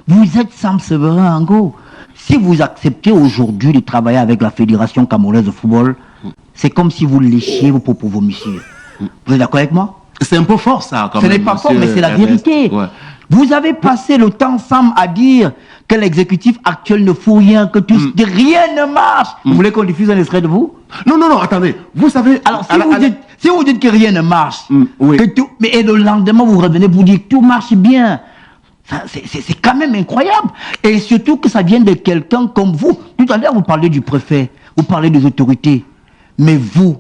Vous êtes Sam Séverin Ango. Si vous acceptez aujourd'hui de travailler avec la Fédération camerounaise de football, c'est comme si vous léchiez vos propres vomissures. Vous êtes d'accord avec moi? C'est un peu fort ça quand même. Ce n'est pas fort, mais c'est la vérité. Ouais. Vous avez passé le temps, Sam, à dire que l'exécutif actuel ne fout rien, que rien ne marche. Vous voulez qu'on diffuse un extrait de vous? Non, attendez. Vous savez... Alors, si vous dites que rien ne marche, oui. que tout, et le lendemain, vous revenez pour dire que tout marche bien, c'est quand même incroyable. Et surtout que ça vient de quelqu'un comme vous. Tout à l'heure, vous parlez du préfet, vous parlez des autorités. Mais vous,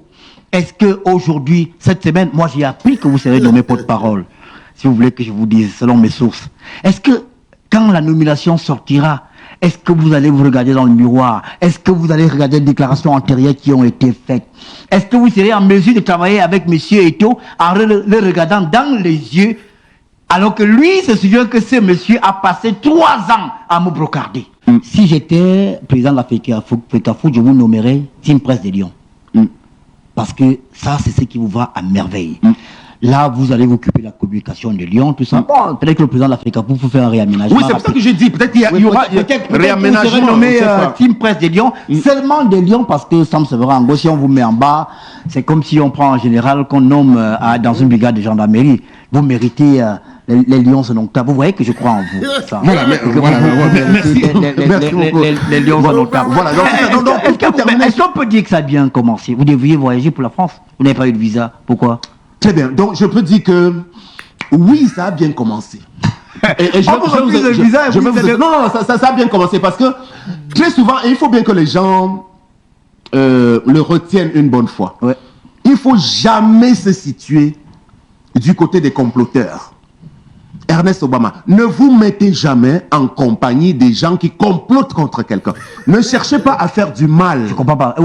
est-ce qu'aujourd'hui, cette semaine, moi j'ai appris que vous serez nommé porte-parole, si vous voulez que je vous dise, selon mes sources. Est-ce que, quand la nomination sortira, est-ce que vous allez vous regarder dans le miroir? Est-ce que vous allez regarder les déclarations antérieures qui ont été faites? Est-ce que vous serez en mesure de travailler avec M. Eto'o en le regardant dans les yeux, alors que lui se souvient que ce monsieur a passé 3 ans à me brocarder? Si j'étais président de la FECAFOOT, je vous nommerais Team Presse des Lions. Parce que ça, c'est ce qui vous va à merveille. Là, vous allez vous occuper de la communication de Lyon, tout ça. Bon, peut-être que le président de la FECAFOOT vous fait un réaménagement. Oui, c'est pour ça que j'ai dit, peut-être qu'il y aura réaménagement. Vous serez nommé Team Presse des Lions, seulement des Lions, parce que Sam Séverin Ango, si on vous met en bas, c'est comme si on prend en général qu'on nomme dans une brigade de gendarmerie. Vous méritez... les lions sont donc vous voyez que je crois en vous. Ça. Merci beaucoup. Les lions sont donc voilà. Est-ce qu'on peut dire que ça a bien commencé? Vous devriez voyager pour la France. Vous n'avez pas eu de visa. Pourquoi? Très bien. Donc je peux dire que oui, ça a bien commencé. Et ça a bien commencé parce que très souvent, et il faut bien que les gens le retiennent une bonne fois. Ouais. Il ne faut jamais se situer du côté des comploteurs. Ernest Obama, ne vous mettez jamais en compagnie des gens qui complotent contre quelqu'un. Ne cherchez pas à faire du mal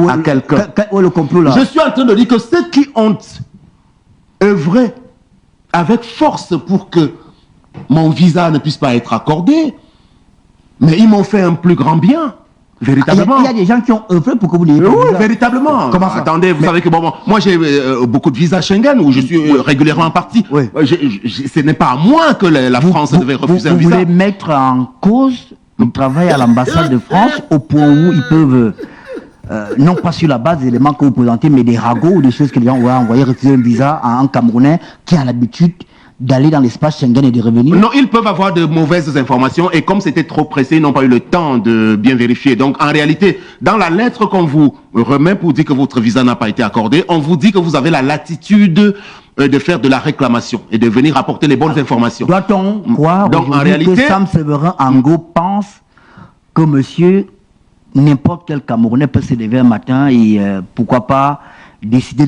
à quelqu'un. Où est le complot là? Je suis en train de dire que ceux qui ont œuvré avec force pour que mon visa ne puisse pas être accordé, mais ils m'ont fait un plus grand bien. Véritablement. Il y a des gens qui ont œuvré pour que vous n'ayez pas de visa. Véritablement. Comment ça? Attendez, vous savez que moi j'ai beaucoup de visas Schengen où je suis régulièrement parti. Oui. Ce n'est pas à moi que la France devait refuser un visa. Vous voulez mettre en cause le travail à l'ambassade de France au point où ils peuvent, non pas sur la base des éléments que vous présentez, mais des ragots ou des choses que les gens ont envoyé refuser un visa à un Camerounais qui a l'habitude d'aller dans l'espace Schengen et de revenir? Non, ils peuvent avoir de mauvaises informations et comme c'était trop pressé, ils n'ont pas eu le temps de bien vérifier. Donc en réalité, dans la lettre qu'on vous remet pour dire que votre visa n'a pas été accordé, on vous dit que vous avez la latitude de faire de la réclamation et de venir apporter les bonnes informations. Doit-on croire donc, en réalité, que Sam Séverin Ango pense que monsieur, n'importe quel Camerounais peut se lever un matin et pourquoi pas décider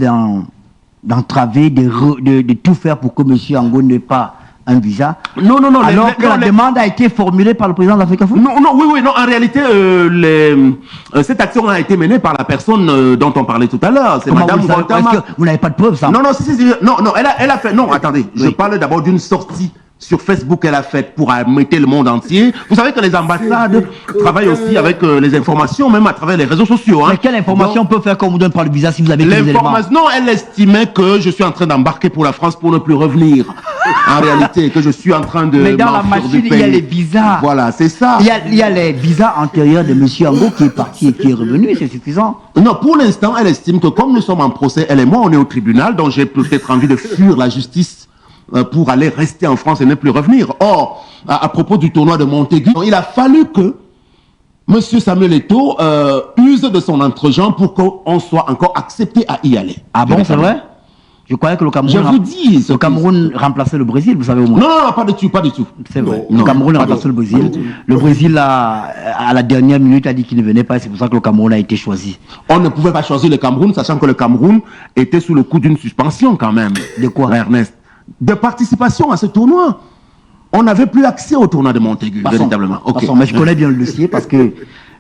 d'entraver, de tout faire pour que M. Ango n'ait pas un visa? Non. Alors que la demande a été formulée par le président de la FECAFOOT? Non, en réalité, cette action a été menée par la personne dont on parlait tout à l'heure. C'est Madame Voltama. Est-ce que vous n'avez pas de preuves, ça? Non, elle a fait... Non, attendez, je parle d'abord d'une sortie sur Facebook qu'elle a faite pour amener le monde entier. Vous savez que les ambassades travaillent aussi avec les informations, même à travers les réseaux sociaux. Mais quelle information peut faire qu'on vous donne par le visa si vous avez des éléments? Non, elle estimait que je suis en train d'embarquer pour la France pour ne plus revenir. En réalité, que je suis en train de... Mais dans la machine, il y a les visas. Voilà, c'est ça. Il y a les visas antérieurs de M. Ango qui est parti et qui est revenu, et c'est suffisant. Non, pour l'instant, elle estime que comme nous sommes en procès, elle et moi, on est au tribunal, donc j'ai peut-être envie de fuir la justice pour aller rester en France et ne plus revenir. Or, à propos du tournoi de Montaigu, il a fallu que M. Samuel Eto'o use de son entre-gens pour qu'on soit encore accepté à y aller. Ah bon, c'est vrai? Je croyais que le Cameroun remplaçait le Brésil, vous savez au moins. Non, pas du tout. C'est vrai. Le Cameroun remplaçait le Brésil. Le Brésil, à la dernière minute, a dit qu'il ne venait pas, et c'est pour ça que le Cameroun a été choisi. On ne pouvait pas choisir le Cameroun, sachant que le Cameroun était sous le coup d'une suspension quand même. De quoi, Ernest? De participation à ce tournoi. On n'avait plus accès au tournoi de Montaigu, véritablement. Mais je connais bien le dossier parce que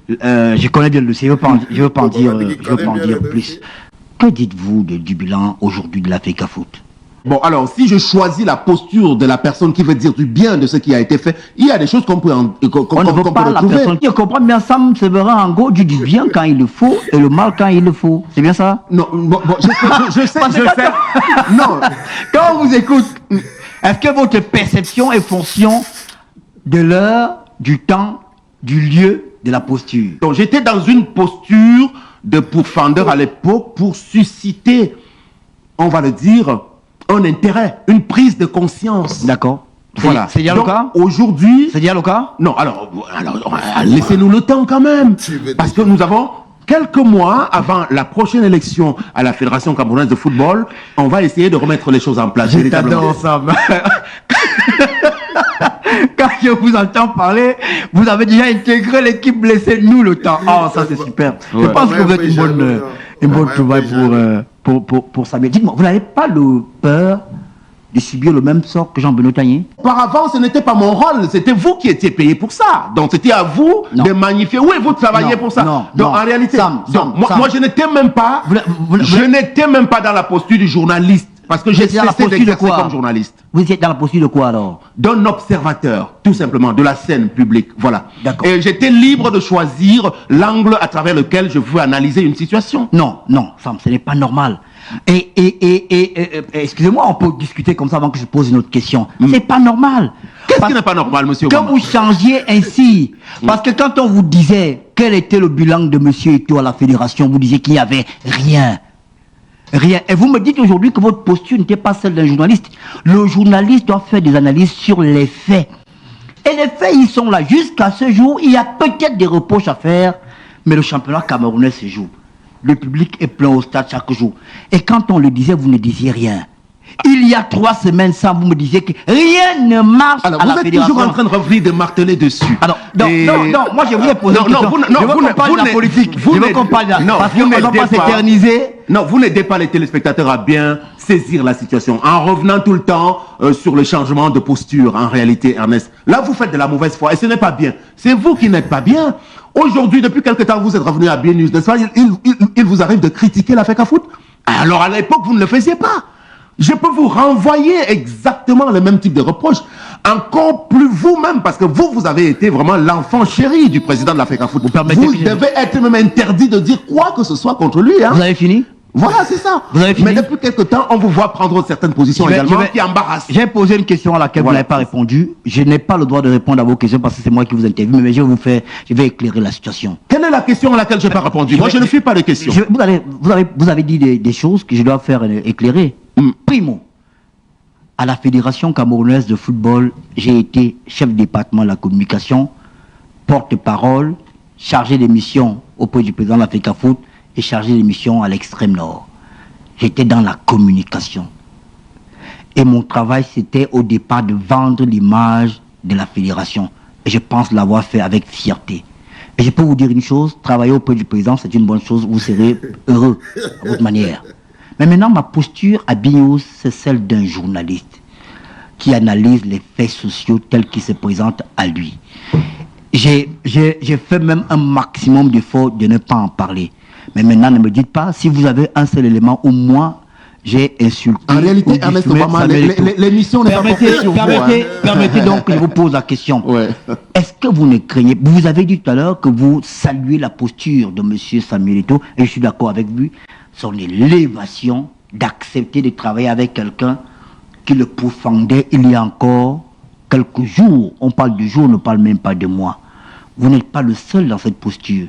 je connais bien le dossier. Je ne veux pas en dire plus. Que dites-vous du bilan aujourd'hui de la FECAFOOT? Bon, alors, si je choisis la posture de la personne qui veut dire du bien de ce qui a été fait, il y a des choses qu'on peut retrouver. Je comprends bien, Sam Séverin Ango dit du bien quand il le faut et le mal quand il le faut. C'est bien ça? Non, je sais. Non, quand on vous écoute, est-ce que votre perception est fonction de l'heure du temps, du lieu, de la posture. Donc j'étais dans une posture de pourfendeur à l'époque pour susciter, on va le dire, un intérêt, une prise de conscience. D'accord. Voilà. C'est bien le cas? Aujourd'hui... C'est bien le cas? Non, alors laissez-nous le temps quand même. Parce que nous avons quelques mois avant la prochaine élection à la Fédération camerounaise de football, on va essayer de remettre les choses en place. Je t'adore, Sam. Quand je vous entends parler, vous avez déjà intégré l'équipe, laissez-nous le temps. Oh, ça c'est super. Je pense que vous êtes une bonne trouvaille pour Samuel. Dites-moi, vous n'avez pas le peur de subir le même sort que Jean-Benoît Tagné? Auparavant, ce n'était pas mon rôle, c'était vous qui étiez payé pour ça. Donc c'était à vous de magnifier. Oui, vous travaillez pour ça. Donc en réalité, moi je n'étais même pas, je n'étais même pas dans la posture du journaliste. Parce que j'ai cessé d'exercer comme journaliste. Vous étiez dans la posture de quoi alors? D'un observateur, tout simplement, de la scène publique. Voilà. Et j'étais libre de choisir l'angle à travers lequel je veux analyser une situation. Non, Sam, ce n'est pas normal. Excusez-moi, on peut discuter comme ça avant que je pose une autre question. C'est pas normal. Qu'est-ce qui n'est pas normal, monsieur Que Obama? vous changiez ainsi. Parce que quand on vous disait quel était le bilan de monsieur Eto'o à la fédération, vous disiez qu'il n'y avait rien. Rien. Et vous me dites aujourd'hui que votre posture n'était pas celle d'un journaliste. Le journaliste doit faire des analyses sur les faits. Et les faits, ils sont là. Jusqu'à ce jour, il y a peut-être des reproches à faire, mais le championnat camerounais se joue. Le public est plein au stade chaque jour. Et quand on le disait, vous ne disiez rien. Il y a 3 semaines, ça, vous me disiez que rien ne marche à la fédération. Vous êtes toujours en train de revenir, de marteler dessus. Alors, non, moi je voulais poser une question. Je veux qu'on parle de la politique. Je veux qu'on parle de la... Parce qu'on ne va pas s'éterniser. Non, vous n'aidez pas les téléspectateurs à bien saisir la situation. En revenant tout le temps sur le changement de posture, en réalité, Ernest. Là, vous faites de la mauvaise foi et ce n'est pas bien. C'est vous qui n'êtes pas bien. Aujourd'hui, depuis quelque temps, vous êtes revenu à BNews, n'est-ce pas? Il vous arrive de critiquer la FECAFOOT. Alors, à l'époque, vous ne le faisiez pas. Je peux vous renvoyer exactement le même type de reproche. Encore plus vous-même, parce que vous avez été vraiment l'enfant chéri du président de la FECAFOOT. Vous devez être même interdit de dire quoi que ce soit contre lui. Hein. Vous avez fini? Voilà, c'est ça. Vous avez fini? Mais depuis quelque temps, on vous voit prendre certaines positions également qui embarrassent. J'ai posé une question à laquelle vous n'avez pas répondu. Je n'ai pas le droit de répondre à vos questions parce que c'est moi qui vous interviewe, mais je vais éclairer la situation. Quelle est la question à laquelle je n'ai pas répondu? Moi, je ne fais pas de questions. Vous avez dit des choses que je dois faire éclairer. Primo, à la Fédération camerounaise de football, j'ai été chef de département de la communication, porte-parole, chargé des missions auprès du président de la FECAFOOT et chargé des missions à l'extrême nord. J'étais dans la communication. Et mon travail, c'était au départ de vendre l'image de la fédération. Et je pense l'avoir fait avec fierté. Et je peux vous dire une chose, travailler auprès du président, c'est une bonne chose, vous serez heureux à votre manière. Mais maintenant, ma posture à BNews, c'est celle d'un journaliste qui analyse les faits sociaux tels qu'ils se présentent à lui. J'ai fait même un maximum d'efforts de ne pas en parler. Mais maintenant, ne me dites pas, si vous avez un seul élément où moi, j'ai insulté... En réalité, Ernest Obama, l'émission n'est pas portée sur vous. Permettez donc que je vous pose la question. Ouais. Est-ce que vous ne craignez... Vous avez dit tout à l'heure que vous saluez la posture de M. Samuel Eto'o, et je suis d'accord avec lui, son élévation d'accepter de travailler avec quelqu'un qui le pourfendait il y a encore quelques jours. On parle de jours, on ne parle même pas de mois. Vous n'êtes pas le seul dans cette posture.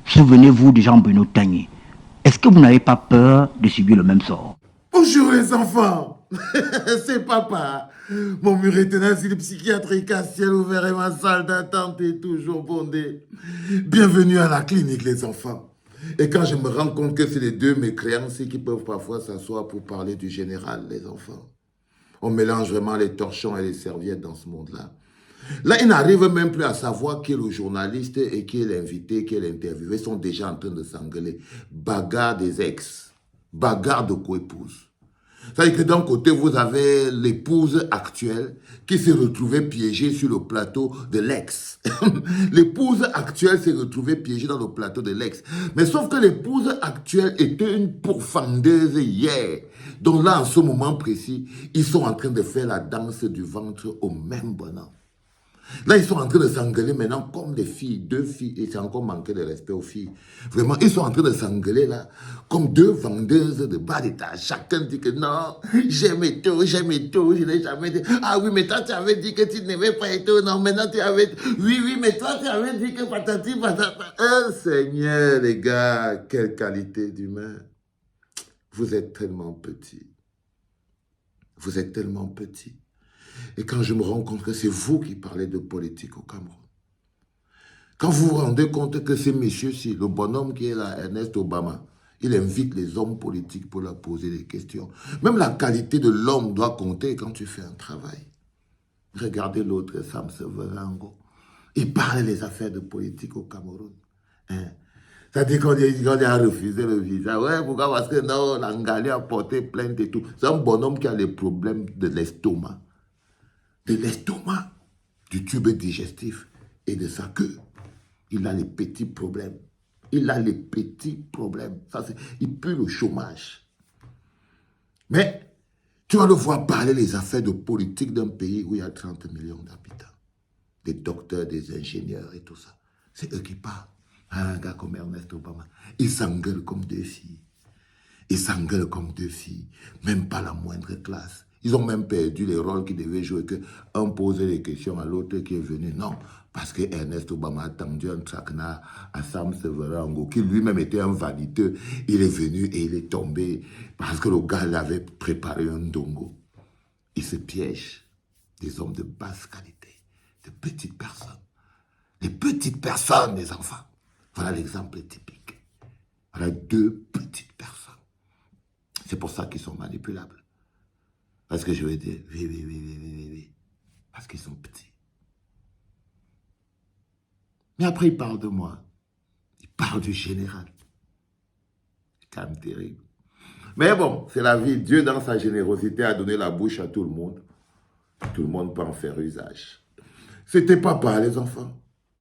Souvenez-vous de Jean-Benoît Tagné. Est-ce que vous n'avez pas peur de subir le même sort? Bonjour les enfants, c'est papa. Mon mur est un asile psychiatrique à ciel ouvert et ma salle d'attente est toujours bondée. Bienvenue à la clinique les enfants. Et quand je me rends compte que c'est les deux mes créanciers qui peuvent parfois s'asseoir pour parler du général, les enfants. On mélange vraiment les torchons et les serviettes dans ce monde-là. Là, ils n'arrivent même plus à savoir qui est le journaliste et qui est l'invité, qui est l'interviewé. Ils sont déjà en train de s'engueuler. Bagarre des ex, bagarre de co-épouse. C'est-à-dire que d'un côté, vous avez l'épouse actuelle qui s'est retrouvée piégée sur le plateau de l'ex. L'épouse actuelle s'est retrouvée piégée dans le plateau de l'ex. Mais sauf que l'épouse actuelle était une pourfendeuse hier. Donc là, en ce moment précis, ils sont en train de faire la danse du ventre au même bonheur. Là, ils sont en train de s'engueuler maintenant comme des filles, deux filles, et c'est encore manqué de respect aux filles. Vraiment, ils sont en train de s'engueuler là, comme deux vendeuses de bas d'étage. Chacun dit que non, j'aime Eto'o, je n'ai jamais dit. Ah oui, mais toi, tu avais dit que tu n'aimais pas Eto'o, non, maintenant tu avais. Oui, oui, mais toi, tu avais dit que patati patata. Oh Seigneur, les gars, quelle qualité d'humain. Vous êtes tellement petits. Vous êtes tellement petits. Et quand je me rends compte que c'est vous qui parlez de politique au Cameroun, quand vous vous rendez compte que ce monsieur-ci, le bonhomme qui est là, Ernest Obama, il invite les hommes politiques pour leur poser des questions. Même la qualité de l'homme doit compter quand tu fais un travail. Regardez l'autre, Sam Severango. Il parle des affaires de politique au Cameroun. Hein? C'est-à-dire qu'on a refusé le visa. Ouais, pourquoi? Parce que non, l'Angali a porté plainte et tout. C'est un bonhomme qui a les problèmes de l'estomac. De l'estomac, du tube digestif et de sa queue. Il a les petits problèmes. Il a les petits problèmes. Ça, il pue le chômage. Mais tu vas le voir parler les affaires de politique d'un pays où il y a 30 millions d'habitants. Des docteurs, des ingénieurs et tout ça. C'est eux qui parlent. Un gars comme Ernest Obama. Ils s'engueulent comme deux filles. Ils s'engueulent comme deux filles. Même pas la moindre classe. Ils ont même perdu les rôles qu'ils devaient jouer, qu'un posait des questions à l'autre qui est venu. Non, parce que Ernest Obama a tendu un traquenard à Sam Severango, qui lui-même était un vaniteux. Il est venu et il est tombé parce que le gars l'avait préparé un dongo. Ils se piègent. Des hommes de basse qualité, de petites personnes. Les petites personnes, les enfants. Voilà l'exemple typique. Voilà deux petites personnes. C'est pour ça qu'ils sont manipulables. Parce que je veux dire, oui. Parce qu'ils sont petits. Mais après, ils parlent de moi. Ils parlent du général. C'est quand même terrible. Mais bon, c'est la vie. Dieu, dans sa générosité, a donné la bouche à tout le monde. Tout le monde peut en faire usage. C'était papa, les enfants.